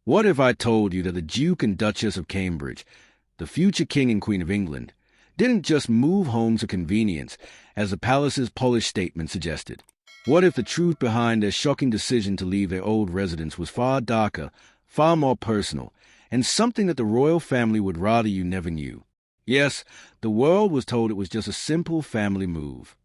What if I told you that the Duke and Duchess of Cambridge, the future King and Queen of England, didn't just move home for convenience, as the palace's polished statement suggested? What if the truth behind their shocking decision to leave their old residence was far darker, far more personal, and something that the royal family would rather you never knew? Yes, the world was told it was just a simple family move.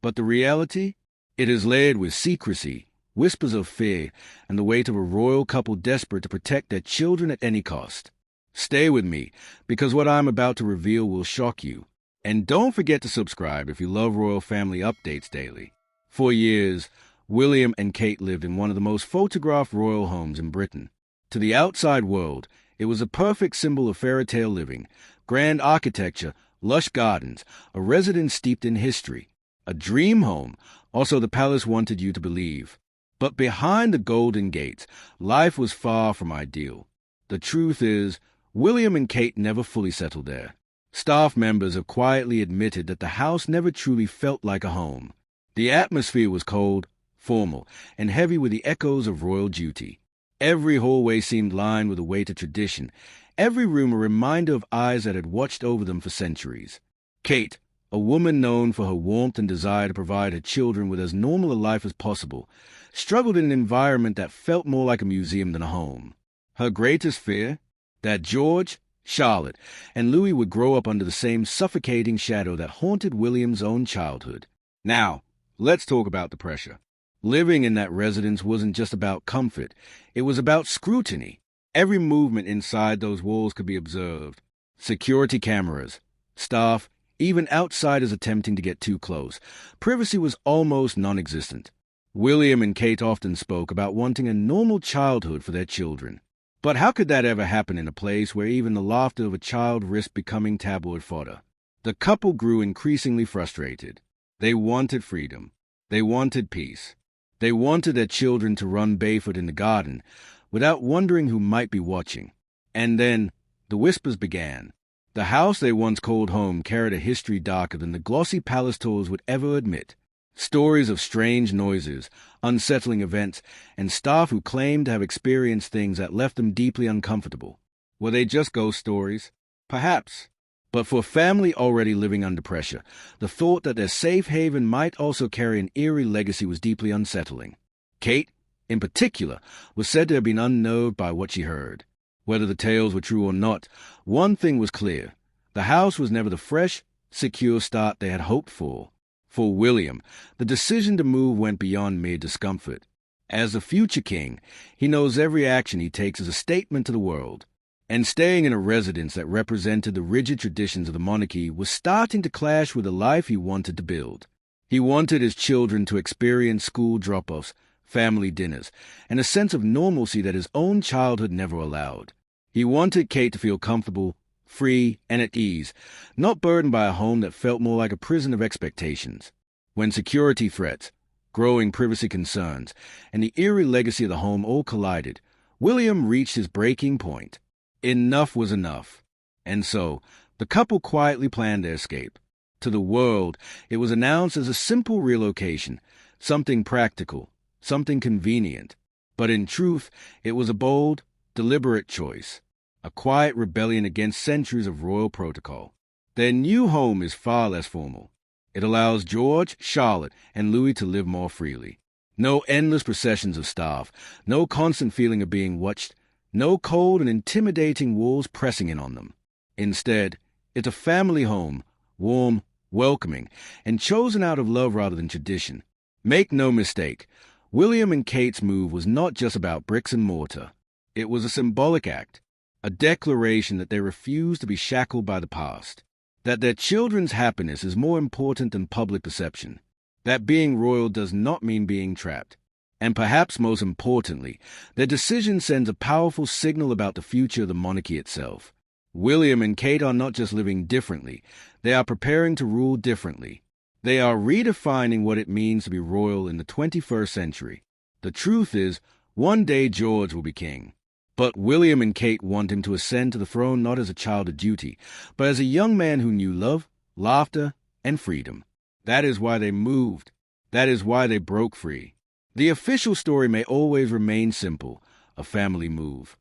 But the reality? It is layered with secrecy, whispers of fear, and the weight of a royal couple desperate to protect their children at any cost. Stay with me, because what I'm about to reveal will shock you. And don't forget to subscribe if you love royal family updates daily. For years, William and Kate lived in one of the most photographed royal homes in Britain. To the outside world, it was a perfect symbol of fairy tale living, grand architecture, lush gardens, a residence steeped in history, a dream home, also the palace wanted you to believe. But behind the golden gates, life was far from ideal. The truth is, William and Kate never fully settled there. Staff members have quietly admitted that the house never truly felt like a home. The atmosphere was cold, formal, and heavy with the echoes of royal duty. Every hallway seemed lined with the weight of tradition, every room a reminder of eyes that had watched over them for centuries. Kate, a woman known for her warmth and desire to provide her children with as normal a life as possible, struggled in an environment that felt more like a museum than a home. Her greatest fear? That George, Charlotte, and Louis would grow up under the same suffocating shadow that haunted William's own childhood. Now, let's talk about the pressure. Living in that residence wasn't just about comfort. It was about scrutiny. Every movement inside those walls could be observed. Security cameras, staff, even outsiders attempting to get too close. Privacy was almost non-existent. William and Kate often spoke about wanting a normal childhood for their children. But how could that ever happen in a place where even the laughter of a child risked becoming tabloid fodder? The couple grew increasingly frustrated. They wanted freedom. They wanted peace. They wanted their children to run barefoot in the garden without wondering who might be watching. And then the whispers began. The house they once called home carried a history darker than the glossy palace tours would ever admit. Stories of strange noises, unsettling events, and staff who claimed to have experienced things that left them deeply uncomfortable. Were they just ghost stories? Perhaps. But for a family already living under pressure, the thought that their safe haven might also carry an eerie legacy was deeply unsettling. Kate, in particular, was said to have been unnerved by what she heard. Whether the tales were true or not, one thing was clear. The house was never the fresh, secure start they had hoped for. For William, the decision to move went beyond mere discomfort. As the future king, he knows every action he takes is a statement to the world. And staying in a residence that represented the rigid traditions of the monarchy was starting to clash with the life he wanted to build. He wanted his children to experience school drop-offs, family dinners, and a sense of normalcy that his own childhood never allowed. He wanted Kate to feel comfortable, free, and at ease, not burdened by a home that felt more like a prison of expectations. When security threats, growing privacy concerns, and the eerie legacy of the home all collided, William reached his breaking point. Enough was enough. And so, the couple quietly planned their escape. To the world, it was announced as a simple relocation, something practical, something convenient. But in truth, it was a bold, deliberate choice, a quiet rebellion against centuries of royal protocol. Their new home is far less formal. It allows George, Charlotte, and Louis to live more freely. No endless processions of staff, no constant feeling of being watched, no cold and intimidating walls pressing in on them. Instead, it's a family home, warm, welcoming, and chosen out of love rather than tradition. Make no mistake, William and Kate's move was not just about bricks and mortar. It was a symbolic act, a declaration that they refused to be shackled by the past, that their children's happiness is more important than public perception, that being royal does not mean being trapped. And perhaps most importantly, their decision sends a powerful signal about the future of the monarchy itself. William and Kate are not just living differently, they are preparing to rule differently. They are redefining what it means to be royal in the 21st century. The truth is, one day George will be king. But William and Kate want him to ascend to the throne not as a child of duty, but as a young man who knew love, laughter, and freedom. That is why they moved. That is why they broke free. The official story may always remain simple. a family move.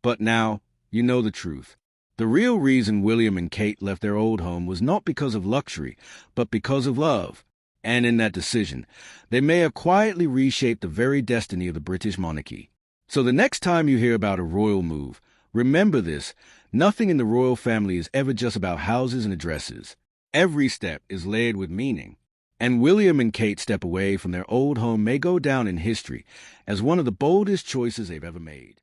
But now, you know the truth. The real reason William and Kate left their old home was not because of luxury, but because of love. And in that decision, they may have quietly reshaped the very destiny of the British monarchy. So the next time you hear about a royal move, remember this: nothing in the royal family is ever just about houses and addresses. Every step is layered with meaning. And William and Kate's step away from their old home may go down in history as one of the boldest choices they've ever made.